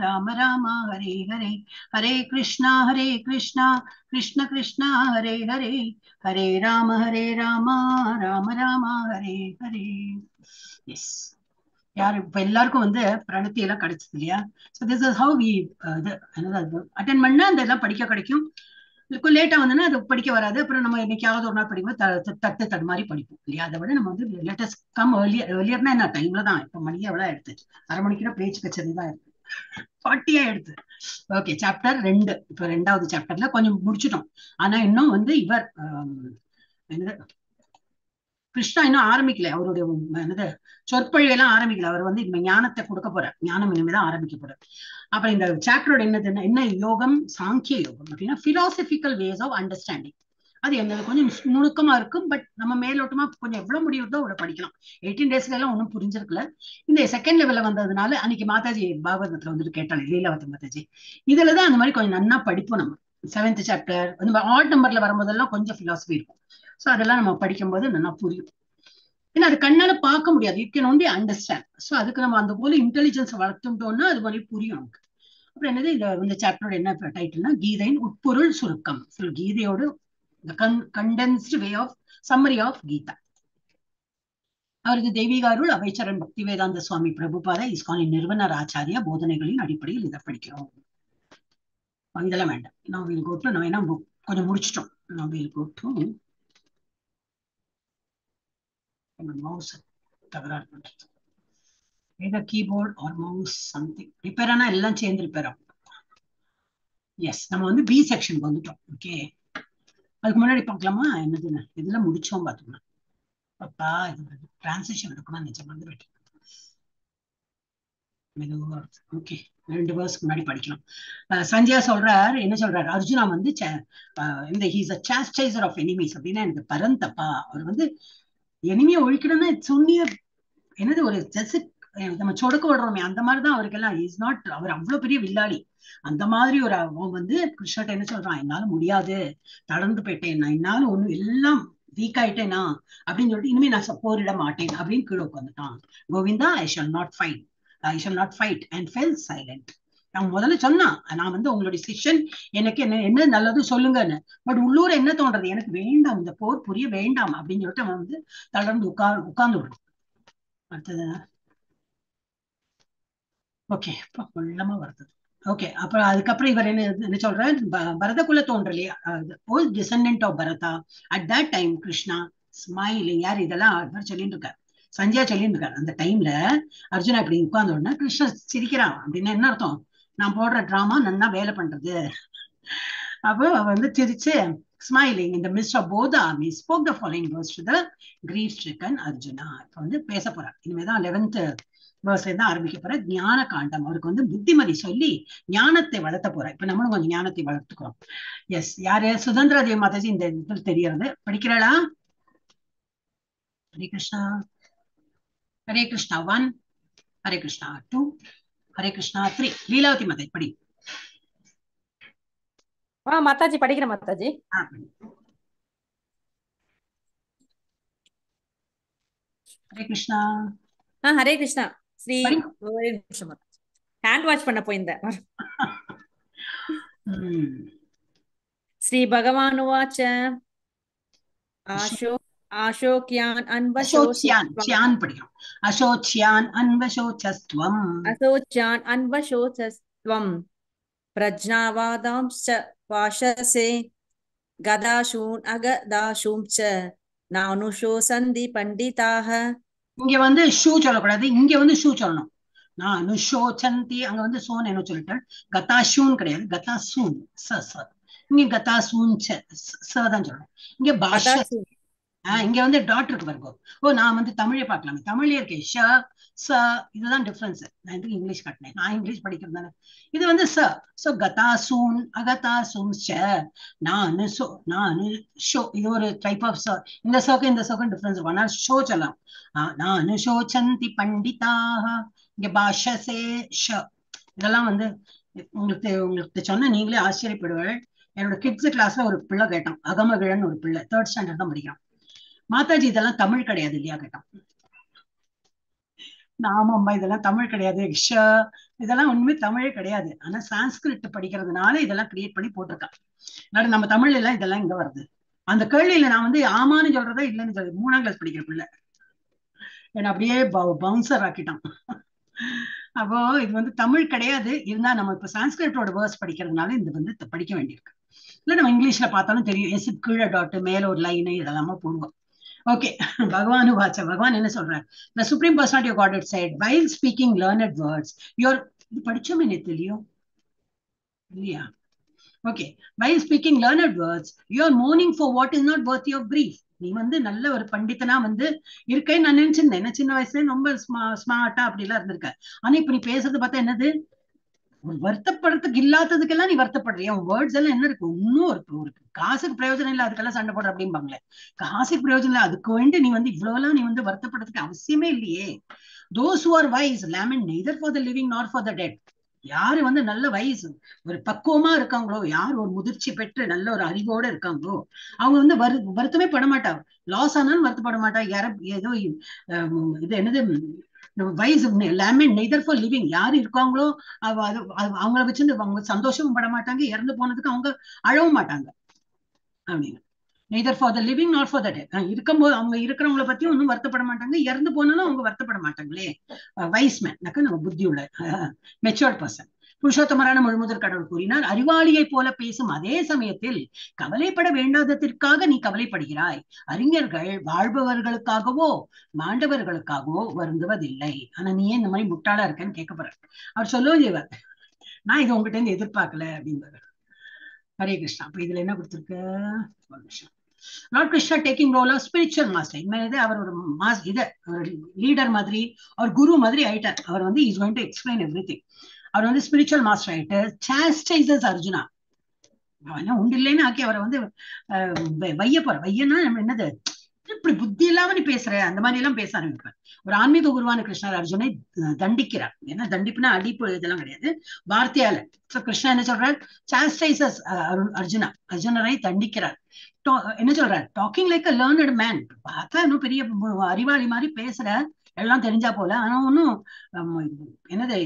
राम राम हरे हरे. हरे कृष्णा कृष्ण कृष्ण हरे हरे हरे राम राम राम हरे हरे. Yes. யார் இப்ப எல்லாருக்கும் பிரணத்தி எல்லாம் கிடைச்சது இல்லையா? So this is how we attend பண்ணா அந்த எல்லாம் படிக்க கிடைக்கும். இதுக்கும் லேட்டா வந்தோன்னா அது படிக்க வராது. அப்புறம் நம்ம என்னைக்காவது ஒரு நாள் படிக்கும்போது தட்டு மாதிரி படிப்போம் இல்லையா? அதை விட நம்ம லேட்டஸ்ட் கம் ஏர்லியர்னா என்ன டைம்ல தான். இப்ப மணியே எவ்வளவு எடுத்து 1/2 மணிக்குனா பேச்சு கச்சேரி தான் இருக்கு. 40 எடுத்து. Okay, chapter 2. இப்ப 2வது சாப்டர்ல கொஞ்சம் முடிச்சுட்டோம். ஆனா இன்னும் இவர் கிருஷ்ணா இன்னும் ஆரம்பிக்கல. அவருடைய சொற்பொழிவெல்லாம் ஆரம்பிக்கல. அவர் இந்த ஞானத்தை கொடுக்க போறார். ஞானம் இனிமேதான் ஆரம்பிக்க போறார். அப்புறம் இந்த சாப்டரோட என்ன யோகம்? சாங்கிய யோகம் அப்படின்னா பிலாசபிக்கல் வேஸ் ஆஃப் அண்டர்ஸ்டாண்டிங். அது என்ன கொஞ்சம் நுணுக்கமா இருக்கும். பட் நம்ம மேலோட்டமா கொஞ்சம் எவ்வளவு முடியுதோ அவ்வளவு படிக்கலாம். 18 daysல எல்லாம் ஒன்றும் புரிஞ்சிருக்கல. இந்த செகண்ட் லெவல்ல வந்ததுனால அன்னைக்கு மாதாஜி பாகவதத்துல கேட்டாங்க, லீலாவதி மாதாஜி. இதுலதான் அந்த மாதிரி கொஞ்சம் நன்னா படிப்போம். நம்ம 7th சாப்டர் ஆட் நம்பர்ல வரும்போதெல்லாம் கொஞ்சம் பிலாசபி இருக்கும். ஸோ அதெல்லாம் நம்ம படிக்கும்போது நல்லா புரியும். ஏன்னா அது கண்ணால பார்க்க முடியாது. You can only understand. So அதுக்கு நம்ம அந்த போல இன்டெலிஜென்ஸ் வளர்த்துட்டோம்னா அது மாதிரி புரியும் நமக்கு. அப்புறம் என்னது இந்த சாப்டரோட என்ன டைட்டில்னா கீதையின் உட்பொருள் சுருக்கம். கீதையோட condensed way of summary of Gita. அவரது தெய்வீக அருள் அவைச்சரன் பக்தி வேதாந்த சுவாமி பிரபுபாத இஸ்கானின் நிறுவனர் ஆச்சாரியா போதனைகளின் அடிப்படையில் இதை படிக்கிறோம். இதெல்லாம் வேண்டாம். நான் வீல் கோட்டு நான் என்ன கொஞ்சம் முடிச்சிட்டோம். நான் வீல் கோட்டு மவுஸ் தகராறு பண்றது. either keyboard or mouse something repair ஆனா எல்லாம் சேர்ந்து ரிப்பேர் ஆகும். எஸ், நம்ம வந்து பி செக்ஷன் வந்துட்டோம். ஓகே, அதுக்கு முன்னாடி பார்க்கலாமா என்னதுன்னு? இதெல்லாம் முடிச்சோம் பார்த்தோம்னா. அப்பா இது டிரான்சிஷன் இருக்கணும் நிஜம் வந்து வெட்டி. ஓகே, 2 வருஷத்துக்கு முன்னாடி படிக்கலாம். சஞ்சயா சொல்றார், என்ன சொல்றாரு? அர்ஜுனா வந்து இந்த ஹீஸ் அ சாஸ்டைசர் ஆஃப் எனிமீஸ் அப்படின்னா எனக்கு பரந்தப்பா. அவர் வந்து எனிமியை ஒழிக்கணும்னா சொன்னிய என்னது ஒரு நம்ம சொடுக்க விடுறோமே அந்த மாதிரிதான் அவருக்கெல்லாம். இஸ் நாட், அவர் அவ்வளவு பெரிய வில்லாளி. அந்த மாதிரி ஒரு அவன் வந்து கிருஷ்ணர்ட்ட என்ன சொல்றான், என்னால முடியாது, தளர்ந்து போயிட்டேன், நான் என்னால ஒண்ணு எல்லாம் வீக் ஆயிட்டேனா அப்படின்னு சொல்லிட்டு இனிமே நான் போரிட மாட்டேன் அப்படின்னு கீழே உட்காந்துட்டான். Govinda, I shall not fight and fell silent. நான் முதல்ல சொன்னான், நான் வந்து உங்களுடைய சிஷ்யன், எனக்கு என்ன நல்லது சொல்லுங்கன்னு. பட் உள்ளூர என்ன தோன்றது, எனக்கு வேண்டாம், இந்த போர் புரிய வேண்டாம் அப்படின்னு சொல்லிட்டு அவன் வந்து தளர்ந்து உட்கார்ந்து விடுறான். அடுத்தது ஓகே, உள்ளமா வருது. ஓகே, அப்புறம் அதுக்கப்புறம் இவர் என்ன சொல்றாரு, பரதகுல தோன்றலையா, old descendant of Bharata. At that time Krishna smiling. யார் இதெல்லாம் அவர் சொல்லிட்டு இருக்காரு, சஞ்சயா சொல்லிட்டு இருக்காரு. அந்த டைம்ல அர்ஜுனா இப்படி உட்கார்ந்த உடனே கிருஷ்ணன் சிரிக்கிறான். அப்படின்னு என்ன அர்த்தம், நான் போடுற டிராமா நல்லா வேலை பண்றது. அப்போ அவ வந்து சிரிச்சு smiling in the midst of both armies spoke the following words to the grief-stricken Arjuna. இப்போ வந்து பேச போறார். இனிமேதான் 11th verse தான் ஆரம்பிக்க போற. ஞான காண்டம். அவருக்கு வந்து புத்திமதி சொல்லி ஞானத்தை வளர்த்த போற. இப்ப நம்மளும் கொஞ்சம் ஞானத்தை வளர்த்துக்கிறோம். எஸ், யாரு? சுதந்திரா தேவி மாதாஜி இந்த இதில் தெரியறது. படிக்கிறாளா? ஹரே கிருஷ்ணா. ஹரே கிருஷ்ணா 1, ஹரே கிருஷ்ணா 2, ஹரே கிருஷ்ணா 3. லீலாவதி மாதாஜி படி. மாதாஜி படிக்கிறேன் மாதாஜி. ஹரே கிருஷ்ணா. ஹரே கிருஷ்ணா. ஸ்ரீ ஹேண்ட் வாஷ் பண்ண போயிருந்தேன். ஸ்ரீ பகவான் உவாச்ச ஆஷோக்யான் அன்வசோச்சஸ்த்வம் பிரஜ்ஞாவாதாம்ச்ச வாஷசே கதாசூன் அகதாசூம்ச்ச நானுஷோசந்தி பண்டிதாக. இங்க வந்து ஷூ சொல்லக்கூடாது, இங்க வந்து ஷூ சொல்லணும். நானுஷோசந்தி, அங்க வந்து சோன் என்ன சொல்லிட்டேன், கதாஷூன் கிடையாது, கதாசூன். இங்க கதாசூன் தான் சொல்லணும். இங்க பாஷ, இங்க வந்து டாட் இருக்கு பாருங்க. ஓ, நான் வந்து தமிழே பார்க்கலாமே, தமிழ்லயே இருக்கேன். ஷ ச, இதுதான் டிஃபரன்ஸ். நான் இதுக்கு இங்கிலீஷ் கட்டினேன், நான் இங்கிலீஷ் படிக்கிறது தானே. இது வந்து ச. சோ கதாசூன் அகதாசூன் நானு ஷோ, இது ஒரு டைப் ஆஃப் ச. இந்த சோக்கு இந்த சோக்கு டிஃபரன்ஸ் இருக்கும். ஆனால் ஷோ சொல்லலாம். நானு ஷோசந்தி பண்டிதாக. இங்க பாஷசே ஷ. இதெல்லாம் வந்து உங்களுக்கு சொன்ன நீங்களே ஆச்சரியப்படுவாள். என்னோட கிட்ஸ் கிளாஸ்ல ஒரு பிள்ளை கேட்டான், அகமகிழன் ஒரு பிள்ளை, 3rd ஸ்டாண்டர்ட் தான் படிக்கிறான். மாதாஜி இதெல்லாம் தமிழ் கிடையாது இல்லையா கேட்டான். ஆமாம்மா, இதெல்லாம் தமிழ் கிடையாது, இதெல்லாம் ஒண்ணுமே தமிழே கிடையாது. ஆனா சான்ஸ்கிரிட் படிக்கிறதுனால இதெல்லாம் கிரியேட் பண்ணி போட்டிருக்கான். நம்ம தமிழ்ல எல்லாம் இதெல்லாம் இங்க வருது. அந்த கேள்வியில நான் வந்து ஆமான்னு சொல்றதா இல்லைன்னு சொல்றது. 3ஆம் கிளாஸ் படிக்கிற பிள்ளை என்ன அப்படியே பவுன்சர் ஆக்கிட்டான். அப்போ இது வந்து தமிழ் கிடையாது. இருந்தா நம்ம இப்ப சான்ஸ்கிரிட்டோட வேர்ஸ் படிக்கிறதுனால இது வந்து படிக்க வேண்டியிருக்கு. இல்ல நம்ம இங்கிலீஷ்ல பார்த்தாலும் தெரியும், எஸ் கீழே டாட் மேல ஒரு லைன் இதெல்லாமா போடுவோம். ஓகே, பகவான் வாச்ச. பகவான் என்ன சொல்றார்? The Supreme Personality of Godhead said, while speaking learned words, you're படிச்சோமே நெத்திலியோ இல்லையா? Okay, while speaking learned words, you're mourning for what is not worthy of grief. நீ வந்து நல்ல ஒரு பண்டிதனா வந்து இருக்கேன்னு நான் நினைச்சிருந்தேன். என்ன சின்ன வயசுல ரொம்ப ஸ்மார்ட்டா அப்படி எல்லாம் இருந்திருக்க. ஆனா இப்ப நீ பேசுறது பார்த்தா என்னது, வருத்தப்படுறதுக்கு இல்லாததுக்கெல்லாம் நீ வருத்தப்படுறியா? உன் வேர்ட்ஸ் எல்லாம் என்ன இருக்கு? இன்னும் ஒரு காசுக்கு பிரயோஜனம் இல்லை, அதுக்கெல்லாம் சண்டை போடுற அப்படிம்பாங்களே. காசுக்கு பிரயோஜனம் இல்லை, அதுக்கு வேண்டி நீ வந்து இவ்வளவு நீ வந்து வருத்தப்படுறதுக்கு அவசியமே இல்லையே. Those who are wise lament neither for the living nor for the dead. யாரு வந்து நல்ல வயசு ஒரு பக்குவமா இருக்காங்களோ, யார் ஒரு முதிர்ச்சி பெற்று நல்ல ஒரு அறிவோட இருக்காங்களோ, அவங்க வந்து வருத்தமே பட மாட்டாங்க. லாஸ் ஆனாலும் வருத்தப்பட மாட்டாங்க. ஏதோ இது என்னது வயசு நெய்தர் ஃபார் லிவிங் யாரு இருக்காங்களோ அவங்கள வச்சு அவங்க சந்தோஷமும் பட மாட்டாங்க, இறந்து போனதுக்கு அவங்க அழவும் மாட்டாங்க அப்படின்னு. neither for the living nor for the dead. இருக்கும்போது அவங்க இருக்கிறவங்கள பத்தி ஒன்றும் வருத்தப்பட மாட்டாங்க, இறந்து போனாலும் அவங்க வருத்தப்பட மாட்டாங்களே. வைஸ்மேன் நம்ம புத்தி உள்ள மெச்சூர்ட் பர்சன். புருஷோத்தமரான முழுமுதற் கடவுள் கூறினார், அறிவாளியை போல பேசும் அதே சமயத்தில் கவலைப்பட வேண்டாததற்காக நீ கவலைப்படுகிறாய். அறிஞர்கள் வாழ்பவர்களுக்காகவோ மாண்டவர்களுக்காகவோ வருந்துவதில்லை. ஆனா நீ ஏன் இந்த மாதிரி முட்டாளா இருக்கன்னு கேட்க போற. அவர் சொல்லவும் செய்வார், நான் இது உங்ககிட்ட இருந்து எதிர்பார்க்கல அப்படின்பாரு. ஹரே கிருஷ்ணா. அப்ப இதுல என்ன கொடுத்திருக்கு? Lord Krishna taking role of spiritual master. இனிமேல் அவர் ஒரு லீடர் மாதிரி ஒரு குரு மாதிரி ஆயிட்டார். அவர் வந்து is going to explain everything. அவர் வந்து ஸ்பிரிச்சுவல் மாஸ்டர் ஆயிட்டு சாஸ்டைசஸ் அர்ஜுனா. உண்டு இல்லைன்னு ஆக்கி அவரை வந்து வைய போற. வையன்னா என்னது, இப்படி புத்தி இல்லாம நீ பேசுற அந்த மாதிரி எல்லாம் பேச ஆரம்பிப்பார். ஒரு ஆன்மீக குருவான கிருஷ்ணர் அர்ஜுனை தண்டிக்கிறார். ஏன்னா தண்டிப்புனா அடிப்பு இதெல்லாம் கிடையாது, வார்த்தையால. கிருஷ்ணா என்ன சொல்றார்? சாஸ்டைசஸ் அர்ஜுனரை தண்டிக்கிறார். என்ன சொல்றார்? டாக்கிங் லைக் அ லேர்னட் மேன். பார்த்தா இன்னும் பெரிய அறிவாளி மாதிரி பேசுற, எல்லாம் தெரிஞ்சா போல. ஆனா ஒன்னும் என்னது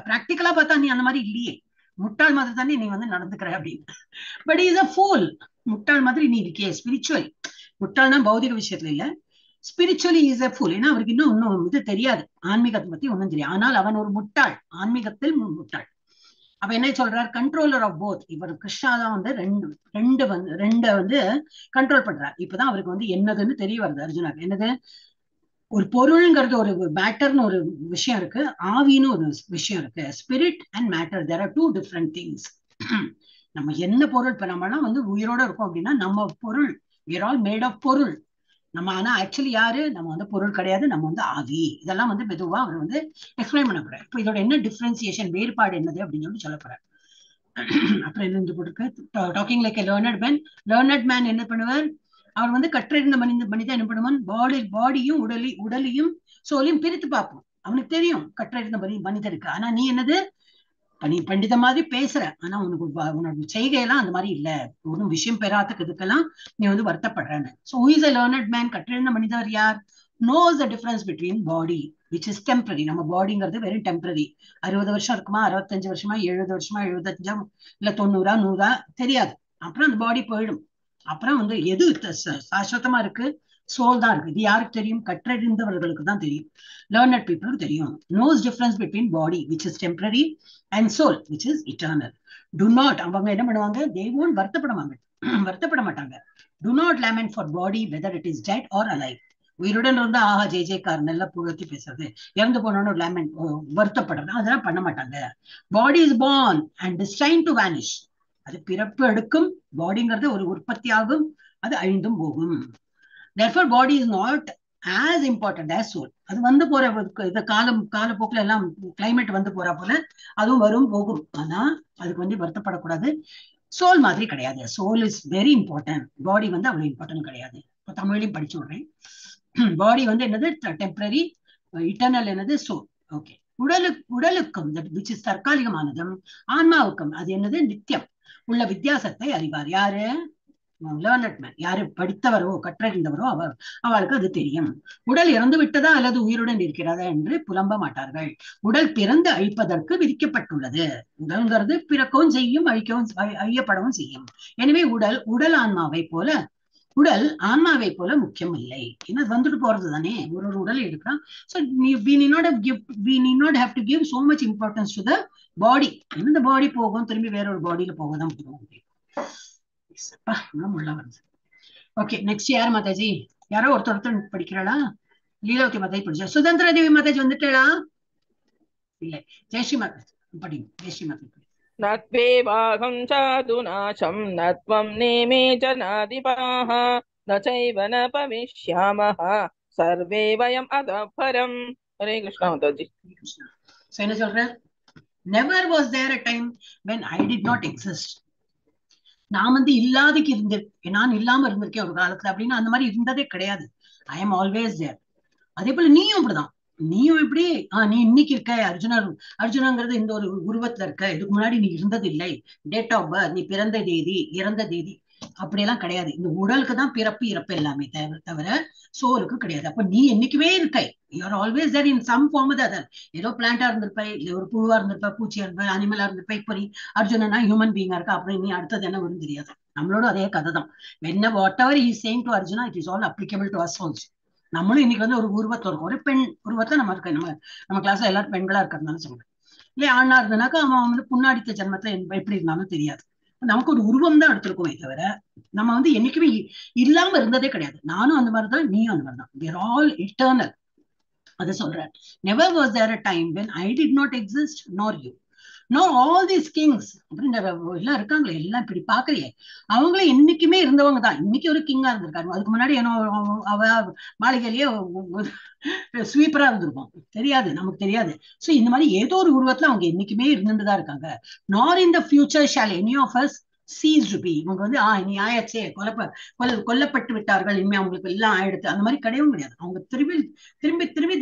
பிராக்டிக்கலா பார்த்தா நீ அந்த மாதிரி இல்லையே, முட்டாள் மாதிரி தானே நீ வந்து நடந்துக்கிற அப்படின்னு. But is a pool. முட்டாள் மாதிரி நீ இருக்கியே. ஸ்பிரிச்சுவல் முட்டாள்னா பௌதிக விஷயத்துல இல்ல, ஸ்பிரிச்சுவலி இஸ் அ ஃபூல். ஏன்னா அவருக்கு இன்னும் இது தெரியாது, ஆன்மீகத்தை பத்தி ஒன்னும் தெரியாது. ஆனால் அவன் ஒரு முட்டாள், ஆன்மீகத்தில் முட்டாள். அப்ப என்ன சொல்றார்? Controller of both. இவர் கிருஷ்ணா தான் வந்து ரெண்டு வந்து கண்ட்ரோல் பண்றார். இப்பதான் அவருக்கு வந்து என்னதுன்னு தெரிய வருது அர்ஜுனாக்கு. என்னது, ஒரு பொருள்ங்கிறது ஒரு மேட்டர்னு ஒரு விஷயம் இருக்கு, ஆவின்னு ஒரு விஷயம் இருக்கு. Spirit and matter, there are two different things. நம்ம என்ன பொருள், இப்ப நம்ம எல்லாம் வந்து உயிரோட இருக்கோம் அப்படின்னா நம்ம பொருள், we are all made of பொருள். நம்ம ஆனா ஆக்சுவலி யாரு? நம்ம வந்து பொருள் கிடையாது, நம்ம வந்து ஆவி. இதெல்லாம் வந்து மெதுவா அவர் வந்து எக்ஸ்பிளைன் பண்ண போறாரு. இப்ப இதோட என்ன டிஃபரன்சியேஷன், வேறுபாடு என்னது அப்படின்னு சொல்லி சொல்ல போறாரு. அப்புறம் என்ன போட்டிருக்கு? Talking like a learned man. Learned man என்ன பண்ணுவார்? அவர் வந்து கற்றறிந்த மனிதன் என்ன பண்ணுவான்? பாடியும் உடலையும் சோலையும் பிரித்து பார்ப்போம். அவனுக்கு தெரியும் கற்றறிந்த மனிதருக்கு. ஆனா நீ என்னது, நீ பண்டித மாதிரி பேசுற, ஆனா உனோட செய்கையெல்லாம் அந்த மாதிரி இல்ல, ஒன்னும் விஷயம் பெறாததுக்கு இதுக்கெல்லாம் நீ வந்து வருத்தப்படுறன்னு. So who is a learned man? கற்றறிந்த மனிதர் யார்? knows the difference between body which is temporary. நம்ம பாடிங்கிறது வெறும் டெம்பரரி. 60 வருஷம் இருக்குமா, 65 வருஷமா, 70 வருஷமா, 75 இல்ல 90 100 தெரியாது. அப்புறம் அந்த பாடி போயிடும். அப்புறம் வந்து எது சாஸ்வதமா இருக்கு? சோல் தான் இருக்கு. இது யாருக்கு தெரியும்? கற்றறிந்தவர்களுக்கு தான் தெரியும். லேர்னட் பீப்புளுக்கு தெரியும். knows difference between body which is temporary and soul which is eternal. do not, அவங்க என்ன பண்ணுவாங்க? they won't வருத்தப்பட மாட்டாங்க. do not lament for body whether it is dead or alive. உயிருடன் இருந்தா ஆஹா ஜெய் ஜெய்கார் நல்லா புகழ்த்தி பேசுறது, இறந்து போனோன்னு ஒரு லேமெண்ட் வருத்தப்படுறது, அதெல்லாம் பண்ண மாட்டாங்க. Body is born and destined to vanish. அது பிறப்பு எடுக்கும். பாடிங்கிறது ஒரு உற்பத்தி ஆகும், அது அழிந்தும் போகும். therefore body is not as important as soul. அது வந்து போற இந்த காலப்போக்கில் எல்லாம் கிளைமேட் வந்து போற போல அதுவும் வரும் போகும். ஆனா அதுக்கு வந்து வருத்தப்படக்கூடாது. சோல் மாதிரி கிடையாது. Soul is very important. Body வந்து அவ்வளவு இம்பார்ட்டன்ட் கிடையாது. இப்போ தமிழையும் படிச்சு விடுறேன். பாடி வந்து என்னது? டெம்பரரி. இட்டர்னல் என்னது? சோல். ஓகே. உடலுக்கும் which is தற்காலிகமானதும், ஆன்மாவுக்கும் அது என்னது? நித்தியம் உள்ள வித்தியாசத்தை அறிவார். யாரு? Learned man. யாரு படித்தவரோ கற்றறிந்தவரோ அவளுக்கு அது தெரியும். உடல் இறந்து விட்டதா அல்லது உயிருடன் இருக்கிறதா என்று புலம்ப மாட்டார்கள். உடல் பிறந்து அழிப்பதற்கு விதிக்கப்பட்டுள்ளது. உடல்ங்கிறது பிறக்கவும் செய்யும், அழியப்படவும் செய்யும். எனவே உடல் ஆன்மாவை போல முக்கியம் இல்லை. ஏன்னா வந்துட்டு போறது தானே, ஒரு உடல் எடுக்கலாம். So we need not have to give so much importance to the body. இந்த பாடி போகும், திரும்பி வேற ஒரு பாடியில போகதான் போகும். ஓகே, நெக்ஸ்ட் யார் மாதாஜி? யாரோ ஒருத்தர் படிக்கிறாளா? லீலாவதி மாதாஜி படிச்சா. சுதந்திர தேவி மாதாஜி வந்துட்டாளா? இல்ல. ஜெயஸ்ரீ மாதாஜி படிங்க. ஜெயஸ்ரீ மாதாஜி. நத்வேவாகம் சாதுநாசம் நத்வம் நேமே ஜனாதிபாஹ நசைவ ந பவிஷ்யாமஹ சர்வே வயம் அதபரம். ஹரே கிருஷ்ணா மாதாஜி. சோ என்ன சொல்ற? never was there a time when I did not exist. நான் வந்து இல்லாதக்கு இருந்திருக்கேன், நான் இல்லாம இருந்திருக்கேன் ஒரு காலத்துல அப்படின்னு அந்த மாதிரி இருந்ததே கிடையாது. I am always there. அதே போல நீயும் அப்படிதான். நீயும் எப்படி நீ இன்னைக்கு இருக்க அர்ஜுனங்கிறது இந்த ஒரு உருவத்துல இருக்க, இதுக்கு முன்னாடி நீ இருந்தது இல்லை. டேட் ஆஃப் பர்த், நீ பிறந்த தேதி இறந்த தேதி அப்படியெல்லாம் கிடையாது. இந்த உடலுக்கு தான் பிறப்பு இறப்பு எல்லாமே தவிர சோலுக்கு கிடையாது. அப்ப நீ என்னைக்குமே இருக்கை. You're always there in some form other. ஏதோ பிளான்டா இருந்திருப்ப, இல்ல ஒரு புழுவா இருந்திருப்ப, பூச்சியா இருப்ப, அனிமலா இருந்திருப்ப. இப்ப நீ அர்ஜுனனா ஹியூமன் பீங்கா இருக்கா. அப்புறம் நீ அடுத்தது என்ன வரும் தெரியாது. நம்மளோட அதே கதை தான். What ever he saying to Arjuna, it is all applicable to us also. நம்மளும் இன்னைக்கு வந்து ஒரு உருவத்துல இருக்கும், ஒரு பெண் உருவத்துல நம்ம இருக்க. நம்ம கிளாஸ்ல எல்லாரும் பெண்களா இருக்கிறதுனால சொல்றேன். இல்லையா, ஆணா இருந்தனாக்கா அவன் வந்து புண்ணாடித்த ஜென்மத்துல எப்படி இருந்தாலும் தெரியாது. நமக்கு ஒரு உருவம் தான் எடுத்திருக்கோமே தவிர நம்ம வந்து என்னைக்குமே இல்லாம இருந்ததே கிடையாது. நானும் அந்த மாதிரிதான், நீயும் அந்த மாதிரிதான். we are all eternal. அதை சொல்றேன். never was there a time when I did not exist nor you. No, all these kings அப்படின்ற எல்லாம் இருக்காங்களே, எல்லாம் இப்படி பாக்குறியே, அவங்களே என்னைக்குமே இருந்தவங்க தான். இன்னைக்கு ஒரு கிங்கா இருந்திருக்காரு, அதுக்கு முன்னாடி என்ன அவ மாளிகையிலேயே ஸ்வீப்பரா இருந்திருக்கும், தெரியாது, நமக்கு தெரியாது. சோ இந்த மாதிரி ஏதோ ஒரு உருவத்துல அவங்க என்னைக்குமே இருந்துதான் இருக்காங்க. Nor in the future shall any of us cease to be. இவங்க வந்து இனி ஆயாச்சே, கொல்லப்பட்டு விட்டார்கள், இனிமே அவங்களுக்கு எல்லாம் ஆயிடுத்து, அந்த மாதிரி கிடையவும் கிடையாது. அவங்க திரும்பி திரும்பி திரும்பி